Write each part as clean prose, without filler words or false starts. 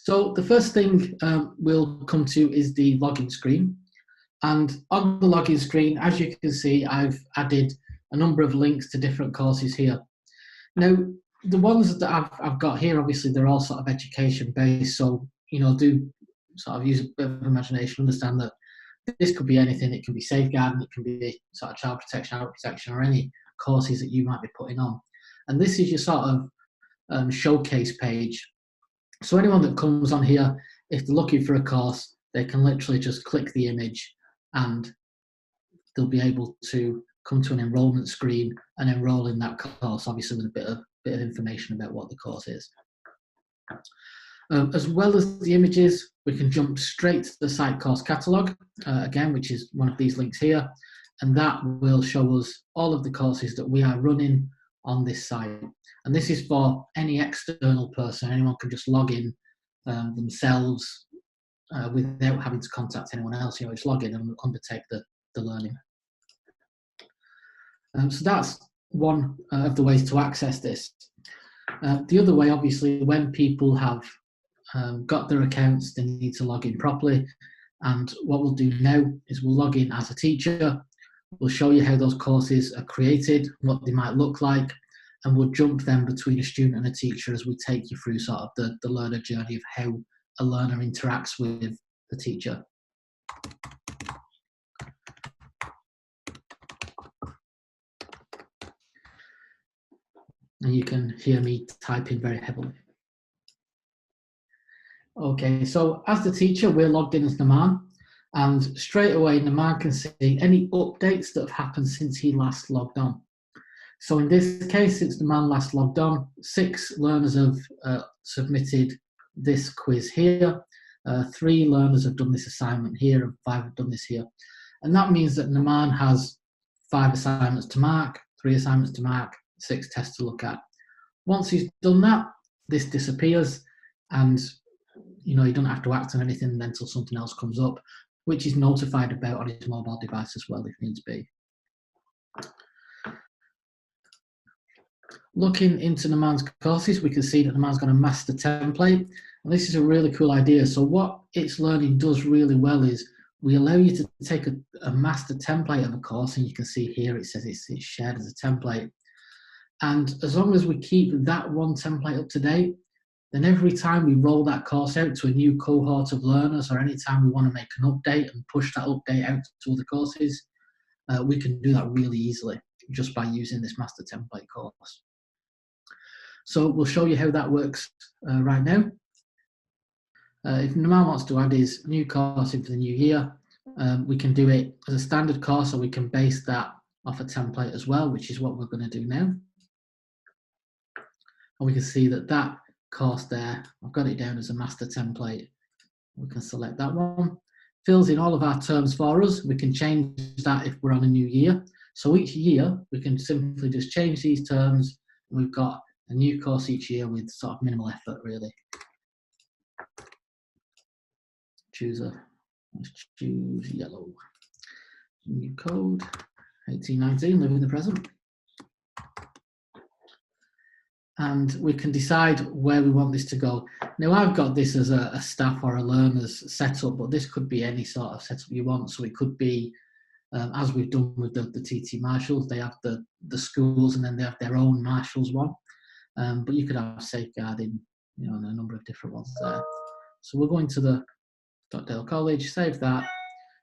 So the first thing we'll come to is the login screen. And on the login screen, as you can see, I've added a number of links to different courses here. Now, the ones that I've got here, obviously, they're all sort of education based. So, do sort of use a bit of imagination, understand that this could be anything. It can be safeguarding, it can be sort of child protection, adult protection, or any courses that you might be putting on. And this is your sort of showcase page. So anyone that comes on here, if they're looking for a course, they can literally just click the image and they'll be able to come to an enrolment screen and enroll in that course, obviously with a bit of information about what the course is. As well as the images, we can jump straight to the site course catalogue, again, which is one of these links here, and that will show us all of the courses that we are running on this site. And this is for any external person. Anyone can just log in themselves without having to contact anyone else. Just log in and undertake the learning. So that's one of the ways to access this. The other way, obviously, when people have got their accounts, they need to log in properly. And what we'll do now is we'll log in as a teacher. We'll show you how those courses are created, what they might look like, and we'll jump then between a student and a teacher as we take you through sort of the learner journey of how a learner interacts with the teacher. And you can hear me typing very heavily. Okay, so as the teacher, we're logged in as Naman, and straight away Naman can see any updates that have happened since he last logged on. So in this case, since Naman last logged on, 6 learners have submitted this quiz here, 3 learners have done this assignment here, and 5 have done this here. And that means that Naman has 5 assignments to mark, 3 assignments to mark, 6 tests to look at. Once he's done that, this disappears, and he doesn't have to act on anything until something else comes up, which is notified about on his mobile device as well if needs be. Looking into Naman's courses, we can see that Naman's got a master template, and this is a really cool idea. So what It's Learning does really well is we allow you to take a master template of a course, and you can see here it says it's shared as a template. And as long as we keep that one template up to date, then every time we roll that course out to a new cohort of learners, or any time we want to make an update and push that update out to other courses, we can do that really easily just by using this master template course. So we'll show you how that works right now. If Naman wants to add his new course into the new year, we can do it as a standard course, or we can base that off a template as well, which is what we're going to do now. And we can see that course there, I've got it down as a master template. We can select that one. Fills in all of our terms for us. We can change that if we're on a new year. So each year, we can simply just change these terms. And we've got a new course each year with sort of minimal effort, really. Let's choose yellow. New code, 1819, live in the present. And we can decide where we want this to go. Now, I've got this as a staff or a learner's setup, but this could be any sort of setup you want. So it could be, as we've done with the TT Marshals, they have the schools and then they have their own Marshals one. But you could have safeguarding, and a number of different ones there. So we're going to the Dotdale College, save that,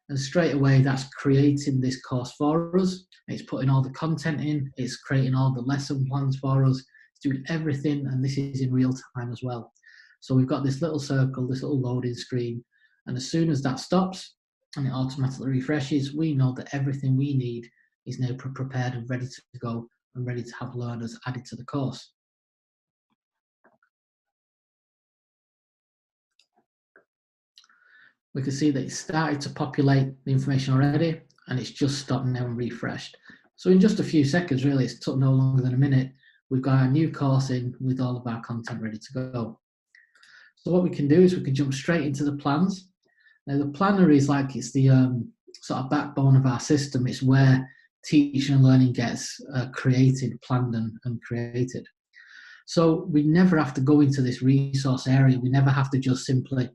and straight away that's creating this course for us. It's putting all the content in, it's creating all the lesson plans for us, it's doing everything, and this is in real time as well. So we've got this little circle, this little loading screen, and as soon as that stops and it automatically refreshes, we know that everything we need is now prepared and ready to go and ready to have learners added to the course. We can see that it's started to populate the information already, and it's just stopped now and refreshed. So in just a few seconds, really, it's took no longer than a minute, we've got our new course in with all of our content ready to go. So what we can do is we can jump straight into the plans. Now the planner is like, it's the sort of backbone of our system. It's where teaching and learning gets created, planned and created. So we never have to go into this resource area. We never have to just simply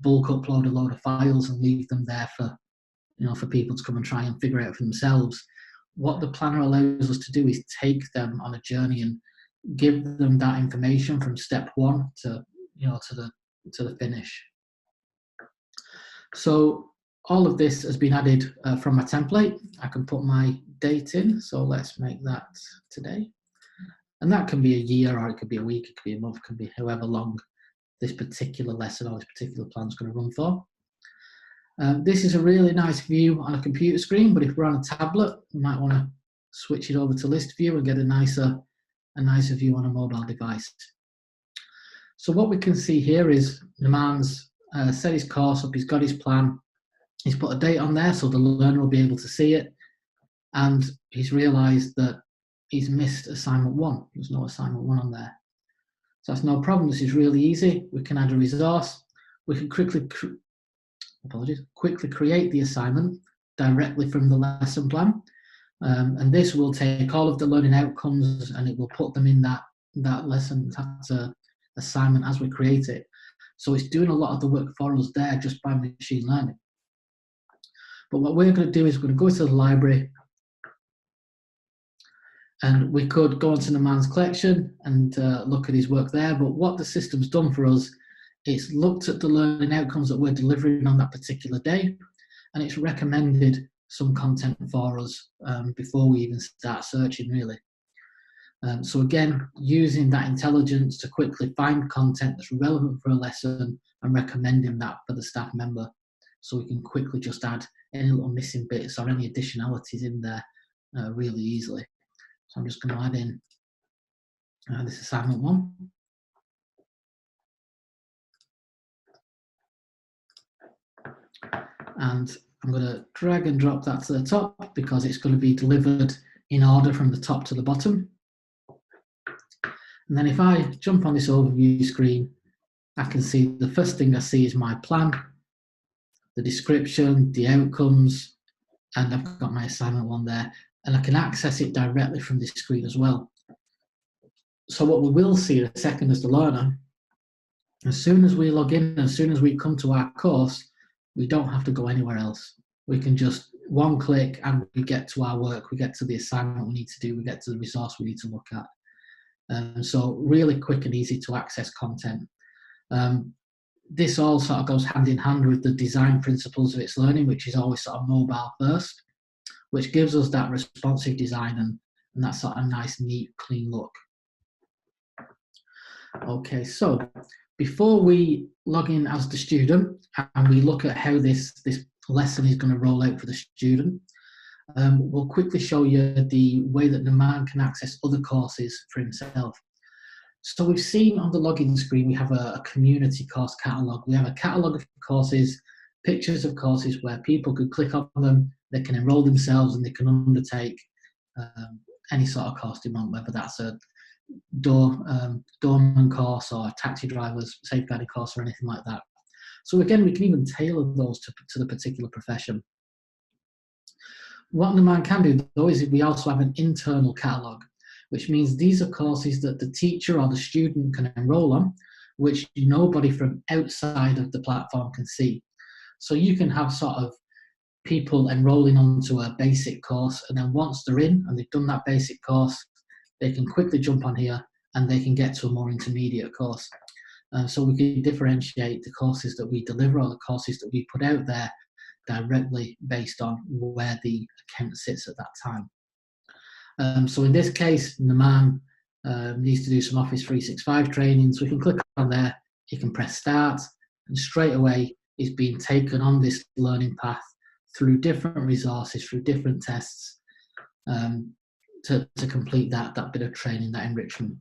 bulk upload a load of files and leave them there for, for people to come and try and figure out for themselves. What the planner allows us to do is take them on a journey and give them that information from step one to, to the finish. So all of this has been added from my template. I can put my date in. So let's make that today. And that can be a year, or it could be a week, it could be a month, it could be however long this particular lesson or this particular plan is going to run for. This is a really nice view on a computer screen, but if we're on a tablet, we might want to switch it over to list view and get a nicer view on a mobile device. So what we can see here is Naman's set his course up, he's got his plan, he's put a date on there so the learner will be able to see it, and he's realised that he's missed assignment 1. There's no assignment 1 on there. So that's no problem. This is really easy. We can add a resource. We can quickly create the assignment directly from the lesson plan. And this will take all of the learning outcomes and it will put them in that lesson, that assignment as we create it. So it's doing a lot of the work for us there just by machine learning. But what we're going to do is we're going to go to the library, and we could go onto Naman's collection and look at his work there. But what the system's done for us, it's looked at the learning outcomes that we're delivering on that particular day, and it's recommended some content for us before we even start searching, really. So again, using that intelligence to quickly find content that's relevant for a lesson and recommending that for the staff member, so we can quickly just add any little missing bits or any additionalities in there really easily. So I'm just going to add in this assignment 1. And I'm going to drag and drop that to the top because it's going to be delivered in order from the top to the bottom. And then if I jump on this overview screen, I can see the first thing I see is my plan, the description, the outcomes, and I've got my assignment 1 there. And I can access it directly from this screen as well. So what we will see in a second as the learner, as soon as we log in, as soon as we come to our course, we don't have to go anywhere else. We can just one click and we get to our work, we get to the assignment we need to do, we get to the resource we need to look at. So really quick and easy to access content. This all sort of goes hand in hand with the design principles of its learning, which is always sort of mobile first, which gives us that responsive design and that sort of nice, neat, clean look. Okay, so before we log in as the student and we look at how this lesson is going to roll out for the student, we'll quickly show you the way that Naman can access other courses for himself. So we've seen on the login screen, we have a community course catalogue. We have a catalogue of courses, pictures of courses where people could click on them, they can enroll themselves and they can undertake any sort of course they want, whether that's a doorman course or a taxi driver's safeguarding course or anything like that. So again, we can even tailor those to the particular profession. What Naman can do though is we also have an internal catalogue, which means these are courses that the teacher or the student can enroll on, which nobody from outside of the platform can see. So you can have sort of people enrolling onto a basic course, and then once they're in and they've done that basic course, they can quickly jump on here and they can get to a more intermediate course. So we can differentiate the courses that we deliver or the courses that we put out there directly based on where the account sits at that time. So in this case, Naman needs to do some Office 365 training, so we can click on there, he can press start, and straight away he's being taken on this learning path through different resources, through different tests, to complete that bit of training, that enrichment.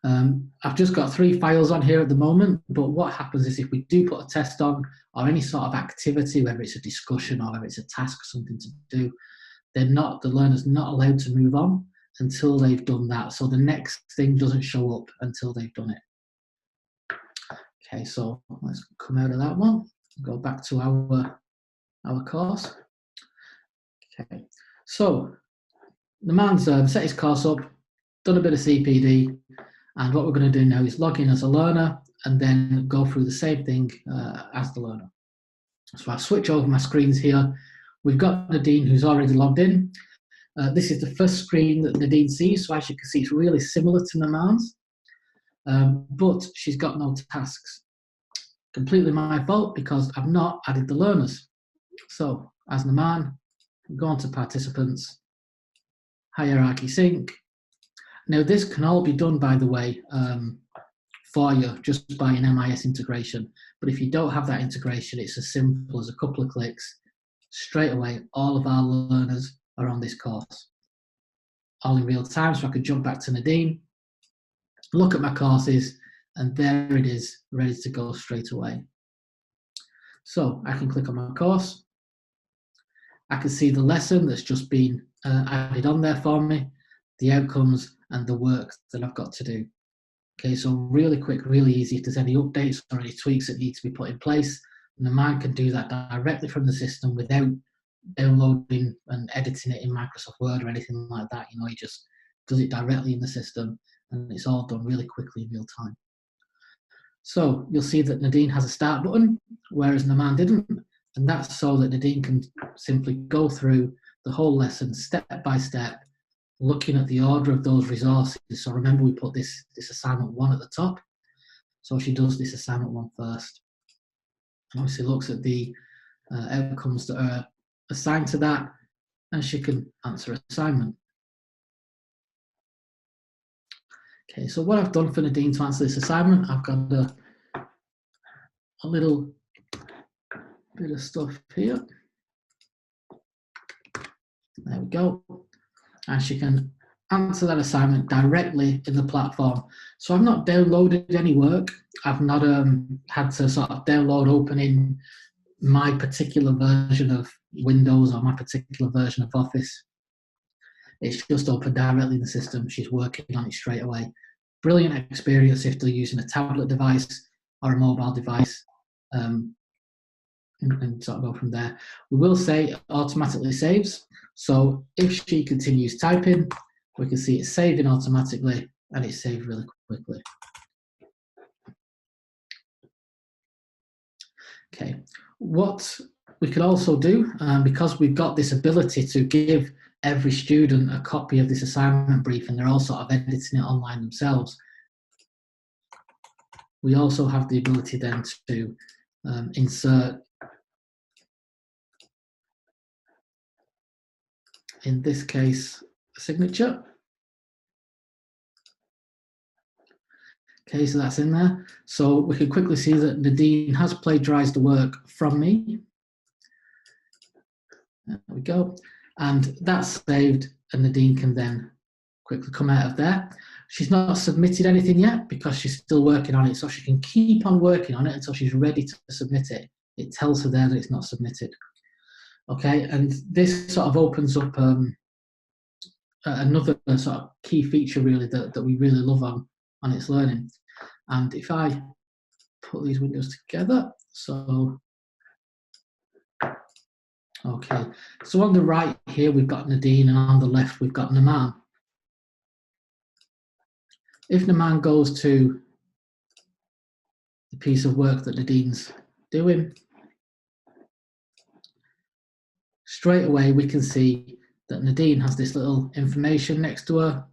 I've just got 3 files on here at the moment, but what happens is if we do put a test on or any sort of activity, whether it's a discussion or whether it's a task, something to do, the learner's not allowed to move on until they've done that. So the next thing doesn't show up until they've done it. Okay, so let's come out of that one, go back to our course. Okay, so Naman's set his course up. done a bit of CPD, and what we're going to do now is log in as a learner and then go through the same thing as the learner. So I'll switch over my screens here. We've got Nadine who's already logged in. This is the first screen that Nadine sees, so as you can see, it's really similar to Naman's, but she's got no tasks. Completely my fault because I've not added the learners. So as Naman, go on to participants, hierarchy sync. Now this can all be done, by the way, for you just by an MIS integration. But if you don't have that integration, it's as simple as a couple of clicks. Straight away, all of our learners are on this course, all in real time. So I could jump back to Nadine, look at my courses, and there it is, ready to go straight away. So I can click on my course. I can see the lesson that's just been added on there for me, the outcomes, and the work that I've got to do. Okay, so really quick, really easy. If there's any updates or any tweaks that need to be put in place, the man can do that directly from the system without downloading and editing it in Microsoft Word or anything like that. You know, he just does it directly in the system, and it's all done really quickly in real time. So you'll see that Nadine has a start button, whereas Naman didn't, and that's so that Nadine can simply go through the whole lesson step by step, looking at the order of those resources. So remember, we put this assignment 1 at the top. So she does this assignment 1 first. Obviously looks at the outcomes that are assigned to that, and she can answer assignment. Okay, so what I've done for Nadine to answer this assignment, I've got a little bit of stuff here. There we go. And she can answer that assignment directly in the platform. So I've not downloaded any work. I've not had to sort of download, open in my particular version of Windows or my particular version of Office. It's just open directly in the system. She's working on it straight away. Brilliant experience if they're using a tablet device or a mobile device, and sort of go from there. We will say it automatically saves. So if she continues typing, we can see it's saving automatically, and it's saved really quickly. Okay, what we could also do, because we've got this ability to give every student a copy of this assignment brief, and they're all sort of editing it online themselves, we also have the ability then to insert, in this case, a signature. Okay, so that's in there. So we can quickly see that Nadine has plagiarized the work from me. There we go. And that's saved, and Nadine can then quickly come out of there. She's not submitted anything yet because she's still working on it, so she can keep on working on it until she's ready to submit it. It tells her there that it's not submitted. Okay, and this sort of opens up another sort of key feature really that we really love on its learning. And if I put these windows together, so okay, so on the right here we've got Nadine, and on the left we've got Naman. If Naman goes to the piece of work that Nadine's doing, straight away we can see that Nadine has this little information next to her,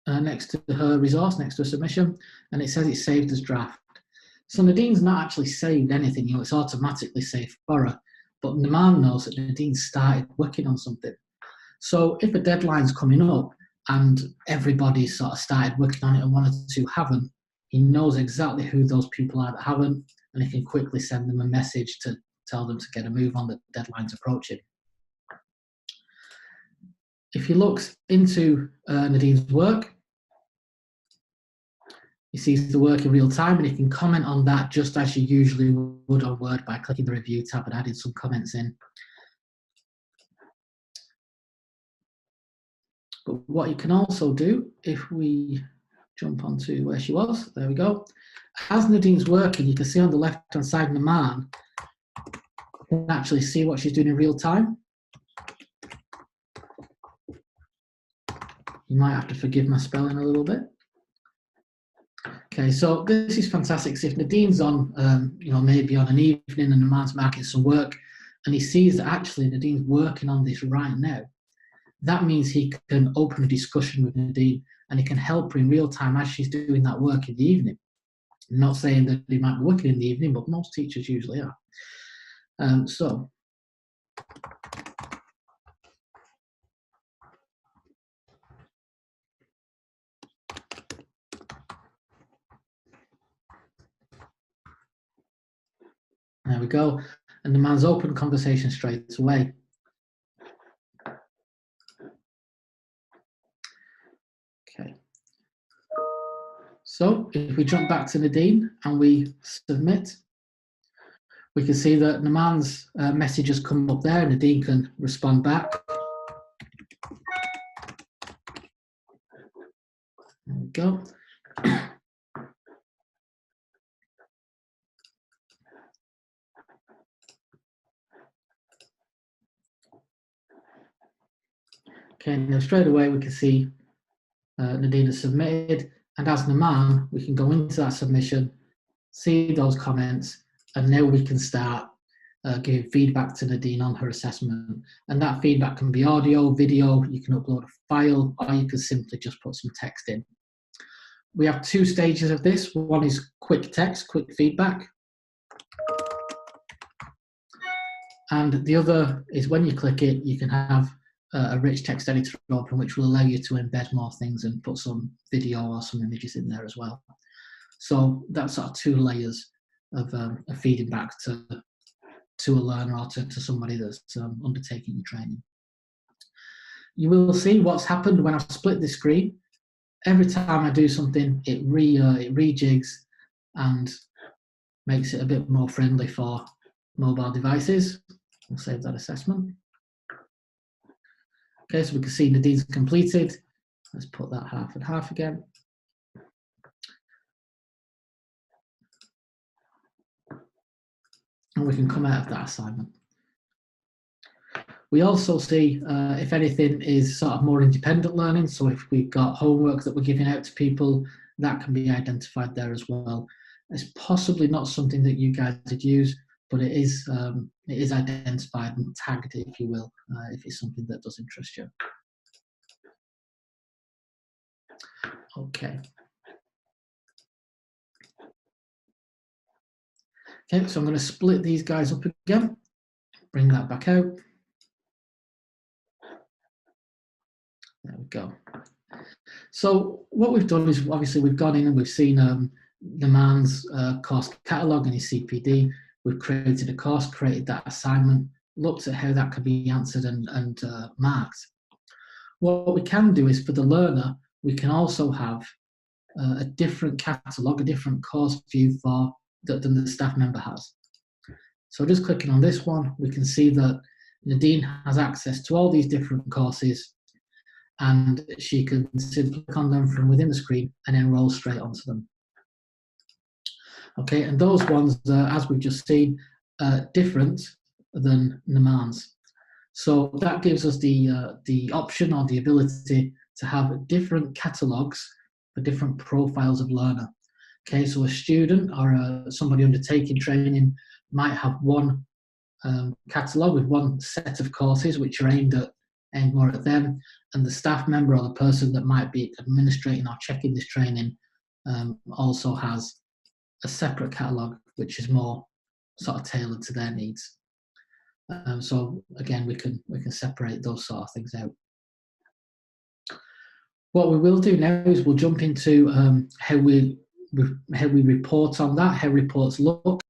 next to her resource, next to her submission, and it says it's saved as draft. So Nadine's not actually saved anything, you know, it's automatically saved for her, but Naman knows that Nadine started working on something. So if a deadline's coming up and everybody sort of started working on it and one or two haven't, he knows exactly who those people are that haven't, and he can quickly send them a message to tell them to get a move on, the deadline's approaching. If he looks into Nadine's work, he sees the work in real time, and he can comment on that just as you usually would on Word by clicking the review tab and adding some comments in. But what you can also do, if we jump onto where she was, there we go. As Nadine's working, you can see on the left-hand side, Naman can actually see what she's doing in real time. You might have to forgive my spelling a little bit. Okay, so this is fantastic. So if Nadine's on, maybe on an evening and Aman's marking some work, and he sees that actually Nadine's working on this right now, that means he can open a discussion with Nadine and he can help her in real time as she's doing that work in the evening. I'm not saying that he might be working in the evening, but most teachers usually are. There we go. And the man's open conversation straight away. Okay. So if we jump back to Nadine and we submit, we can see that Naman's message has come up there. Nadine can respond back. There we go. Okay, now straight away we can see Nadine has submitted, and as Naman, we can go into that submission, see those comments, and now we can start giving feedback to Nadine on her assessment. And that feedback can be audio, video, you can upload a file, or you can simply just put some text in. We have two stages of this. One is quick text, quick feedback. And the other is when you click it, you can have a rich text editor open, which will allow you to embed more things and put some video or some images in there as well. So that's sort of two layers of feeding back to a learner or to somebody that's undertaking your training. You will see what's happened when I've split the screen. Every time I do something, it rejigs and makes it a bit more friendly for mobile devices. We'll save that assessment. Okay, so we can see Nadine's completed. Let's put that half and half again. And we can come out of that assignment. We also see if anything is sort of more independent learning. So if we've got homework that we're giving out to people, that can be identified there as well. It's possibly not something that you guys would use, but it is identified and tagged, if you will, if it's something that does interest you. Okay. Okay, so I'm going to split these guys up again, bring that back out. There we go. So what we've done is obviously we've gone in and we've seen the man's course catalogue and his CPD. We've created a course, created that assignment, looked at how that could be answered and marked. What we can do is for the learner, we can also have a different catalogue, a different course view than the staff member has. So just clicking on this one, we can see that Nadine has access to all these different courses, and she can simply click on them from within the screen and then roll straight onto them. Okay, and those ones, as we've just seen, are different than Naman's. So that gives us the option or the ability to have different catalogues for different profiles of learner. Okay, so a student or somebody undertaking training might have one catalogue with one set of courses which are aimed more at them, and the staff member or the person that might be administrating or checking this training also has a separate catalogue which is more sort of tailored to their needs. So again, we can separate those sort of things out. What we will do now is we'll jump into how we report on that, how reports look.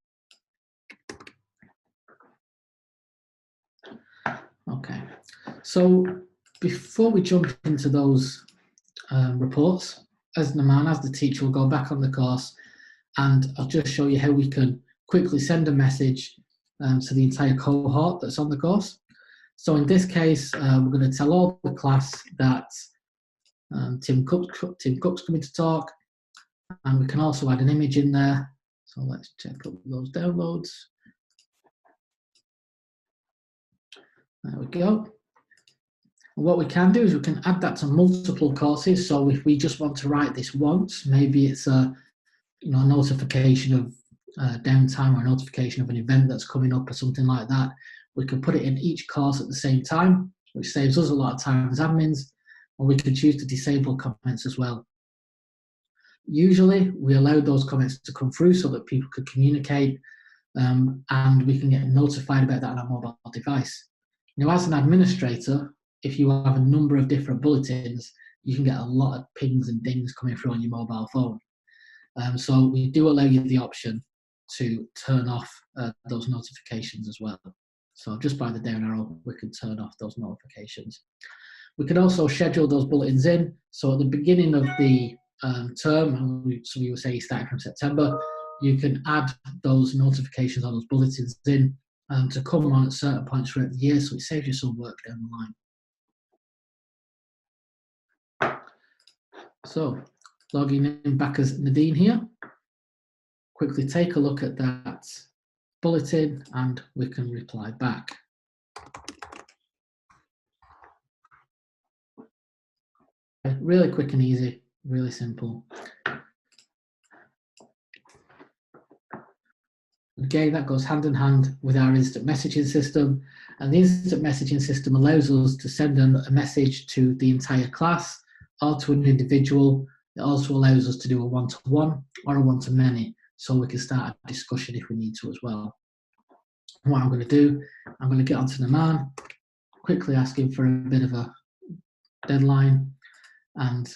Okay, so before we jump into those reports, as Naman, as the teacher, will go back on the course, and I'll just show you how we can quickly send a message to the entire cohort that's on the course. So in this case, we're going to tell all the class that Tim Cook's coming to talk, and we can also add an image in there. So let's check up those downloads. There we go. And what we can do is we can add that to multiple courses. So if we just want to write this once, maybe it's a notification of downtime or a notification of an event that's coming up or something like that. We can put it in each course at the same time, which saves us a lot of time as admins, and we can choose to disable comments as well. Usually, we allow those comments to come through so that people could communicate, and we can get notified about that on our mobile device. Now, as an administrator, if you have a number of different bulletins, you can get a lot of pings and dings coming through on your mobile phone. So we do allow you the option to turn off those notifications as well. So just by the down arrow, we can turn off those notifications. We can also schedule those bulletins in. So at the beginning of the term, and some of you will say starting from September, you can add those notifications on those bulletins in to come on at certain points throughout the year, so it saves you some work down the line. So logging in back as Nadine here. Quickly take a look at that bulletin and we can reply back. Really quick and easy, really simple. Again, that goes hand in hand with our instant messaging system, and the instant messaging system allows us to send a message to the entire class or to an individual. It also allows us to do a one-to-one or a one-to-many, so we can start a discussion if we need to as well. And what I'm going to do, I'm going to get onto the man, quickly ask him for a bit of a deadline, and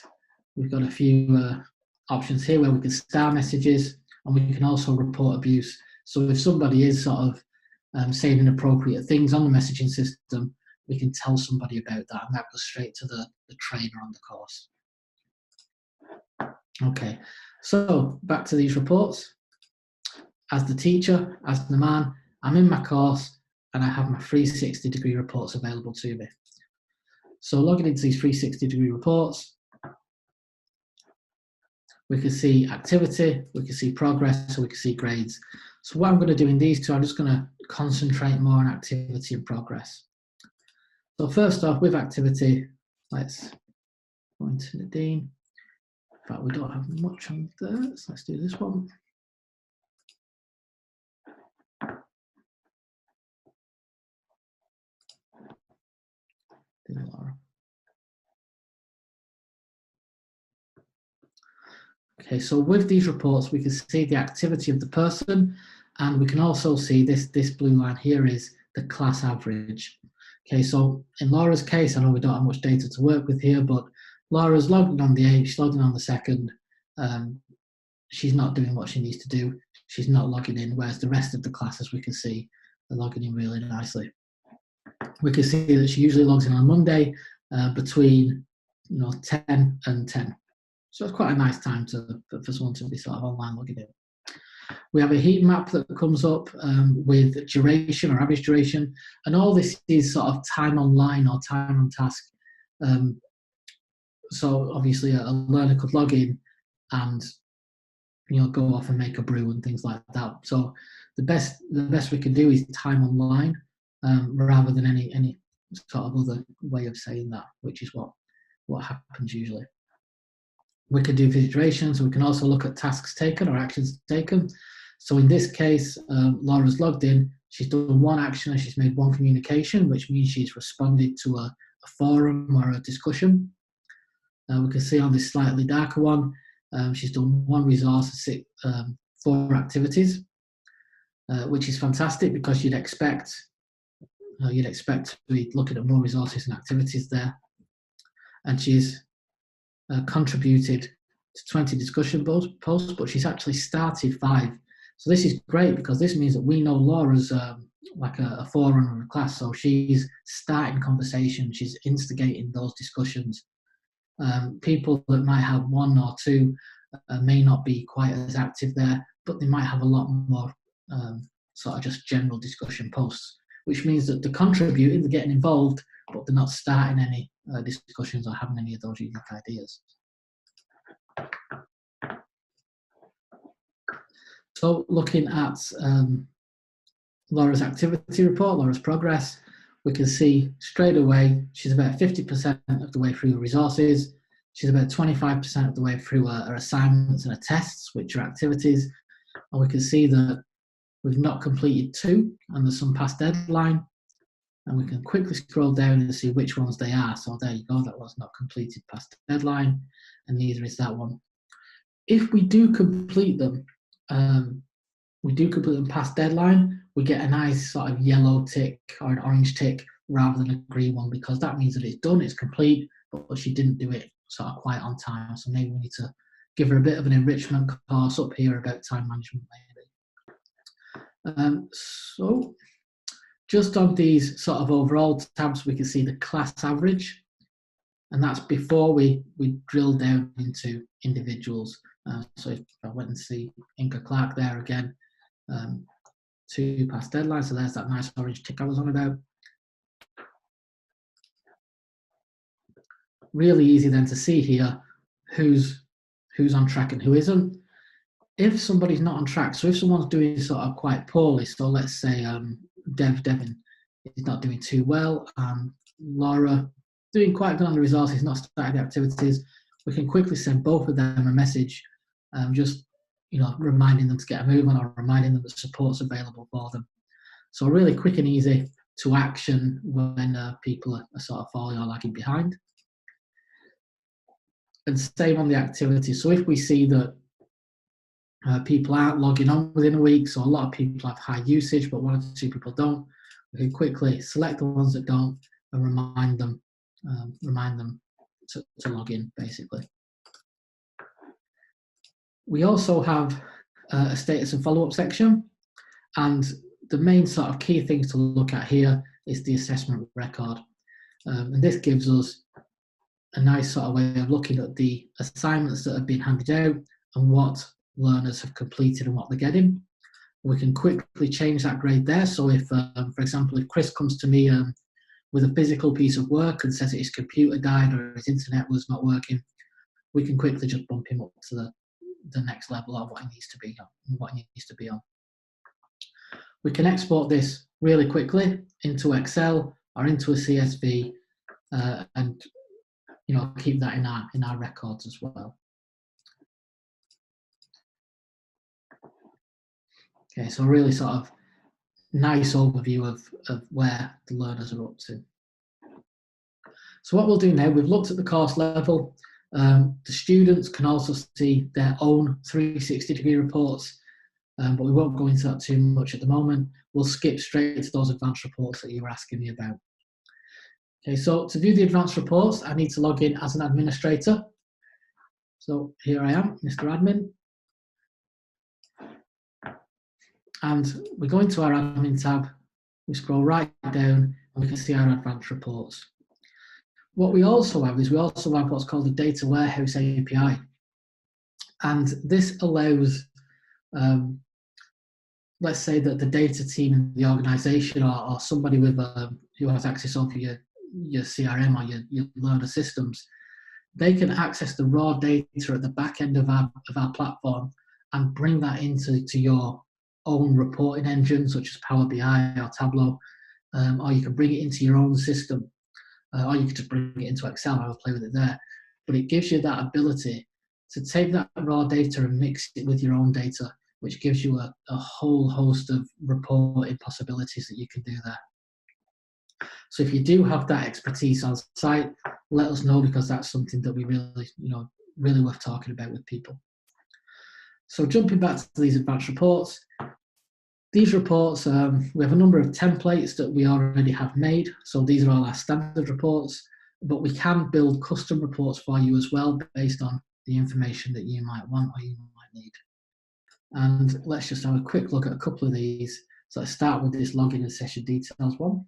we've got a few options here where we can star messages, and we can also report abuse. So if somebody is sort of saying inappropriate things on the messaging system, we can tell somebody about that, and that goes straight to the trainer on the course. Okay, so back to these reports. As the teacher, as the man, I'm in my course and I have my 360-degree reports available to me. So logging into these 360-degree reports, we can see activity, we can see progress, and we can see grades. So what I'm going to do in these two, I'm just going to concentrate more on activity and progress. So first off, with activity, let's go into Nadine. In fact, we don't have much on there, so let's do this one. Okay, so with these reports, we can see the activity of the person, and we can also see this blue line here is the class average. Okay, so in Laura's case, I know we don't have much data to work with here, but Laura's logged in on the 8th, she's logged in on the 2nd. She's not doing what she needs to do. She's not logging in, whereas the rest of the classes, we can see, are logging in really nicely. We can see that she usually logs in on Monday between 10 and 10. So it's quite a nice time for someone to be sort of online logging in. We have a heat map that comes up with duration or average duration, and all this is sort of time online or time on task. So obviously a learner could log in and go off and make a brew and things like that. So the best we can do is time online rather than any sort of other way of saying that, which is what happens usually. We can do visit durations. We can also look at tasks taken or actions taken. So in this case, Laura's logged in. She's done one action and she's made one communication, which means she's responded to a forum or a discussion. We can see on this slightly darker one, she's done one resource, 4 activities, which is fantastic because you'd expect to be looking at more resources and activities there. And she's contributed to 20 discussion posts, but she's actually started 5. So this is great because this means that we know Laura's like a forerunner of the class. So she's starting conversation, she's instigating those discussions. People that might have 1 or 2 may not be quite as active there, but they might have a lot more sort of just general discussion posts, which means that they're contributing, they're getting involved, but they're not starting any discussions or having any of those unique ideas. So looking at Laura's activity report, Laura's progress, we can see straight away she's about 50% of the way through her resources. She's about 25% of the way through her assignments and her tests, which are activities. And we can see that we've not completed 2, and there's some past deadline. And we can quickly scroll down and see which ones they are. So there you go, that was not completed past deadline, and neither is that one. If we do complete them, past deadline, we get a nice sort of yellow tick or an orange tick rather than a green one, because that means that it's done, it's complete, but she didn't do it sort of quite on time. So maybe we need to give her a bit of an enrichment course up here about time management maybe. So just on these sort of overall tabs, we can see the class average, and that's before we drill down into individuals. So if I went and see Inca Clark there again, 2 past deadline, so there's that nice orange tick I was on about. Really easy then to see here who's on track and who isn't. If somebody's not on track, so if someone's doing sort of quite poorly, so let's say Devin is not doing too well, and Laura doing quite good on the resources, not starting the activities, we can quickly send both of them a message, just reminding them to get a move on, or reminding them that support's available for them. So really quick and easy to action when people are sort of falling or lagging behind. And same on the activity. So if we see that people aren't logging on within a week, so a lot of people have high usage, but 1 or 2 people don't, we can quickly select the ones that don't and remind them to log in, basically. We also have a status and follow-up section, and the main sort of key things to look at here is the assessment record. And this gives us a nice sort of way of looking at the assignments that have been handed out and what learners have completed and what they're getting. We can quickly change that grade there. So if, for example, if Chris comes to me with a physical piece of work and says that his computer died or his internet was not working, we can quickly just bump him up to the next level of what he needs to be on. We can export this really quickly into Excel or into a CSV, and keep that in our records as well. Okay, so really sort of nice overview of where the learners are up to. So what we'll do now, we've looked at the course level. The students can also see their own 360-degree reports, but we won't go into that too much at the moment. We'll skip straight to those advanced reports that you were asking me about. Okay, so to view the advanced reports, I need to log in as an administrator. So here I am, Mr. Admin. And we go into our admin tab, we scroll right down, and we can see our advanced reports. What we also have is what's called the Data Warehouse API. And this allows, let's say that the data team in the organization or somebody with who has access over your CRM or your learner systems, they can access the raw data at the back end of our platform and bring that into your own reporting engine, such as Power BI or Tableau, or you can bring it into your own system, or you can just bring it into Excel. I will play with it there. But it gives you that ability to take that raw data and mix it with your own data, which gives you a whole host of reporting possibilities that you can do there. So if you do have that expertise on site, let us know, because that's something that we really worth talking about with people. So jumping back to these advanced reports, these reports, we have a number of templates that we already have made. So these are all our standard reports, but we can build custom reports for you as well, based on the information that you might want or you might need. And let's just have a quick look at a couple of these. So let's start with this login and session details one.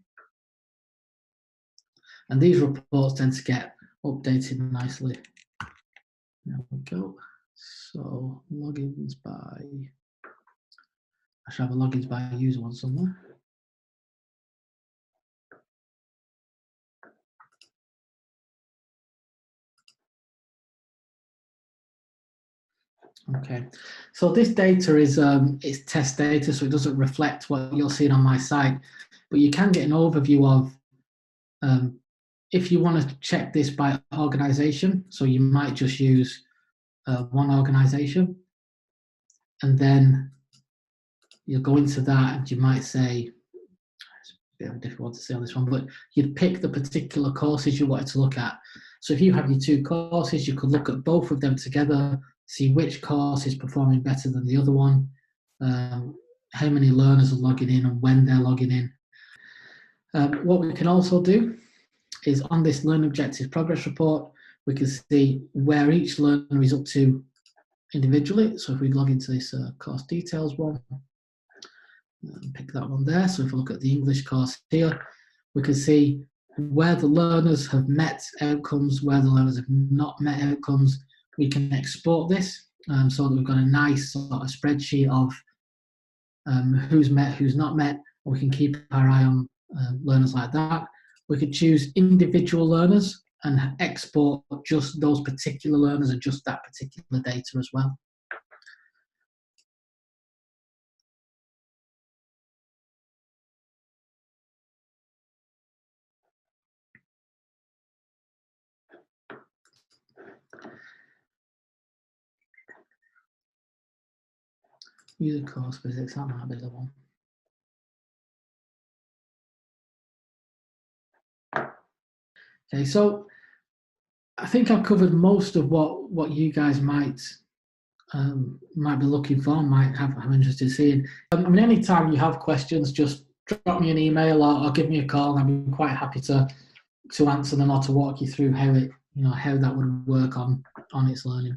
And these reports tend to get updated nicely. There we go. So logins by, I should have a logins by user one somewhere. Okay, so this data is test data, so it doesn't reflect what you're seeing on my site, but you can get an overview of If you want to check this by organisation, so you might just use one organisation, and then you'll go into that and you might say, it's a bit of a difficult one to say on this one, but you'd pick the particular courses you wanted to look at. So if you have your two courses, you could look at both of them together, see which course is performing better than the other one, how many learners are logging in and when they're logging in. What we can also do is on this Learning Objectives Progress Report, we can see where each learner is up to individually. So if we log into this course details one, pick that one there. So if we look at the English course here, we can see where the learners have met outcomes, where the learners have not met outcomes. We can export this so that we've got a nice sort of spreadsheet of who's met, who's not met, and we can keep our eye on learners like that. We could choose individual learners and export just those particular learners and just that particular data as well. User course physics, that might be the one. Okay, so I think I've covered most of what you guys might be looking for, might have interest in seeing. I mean, anytime you have questions, just drop me an email or give me a call, and I'd be quite happy to answer them or to walk you through how it, how that would work on its learning.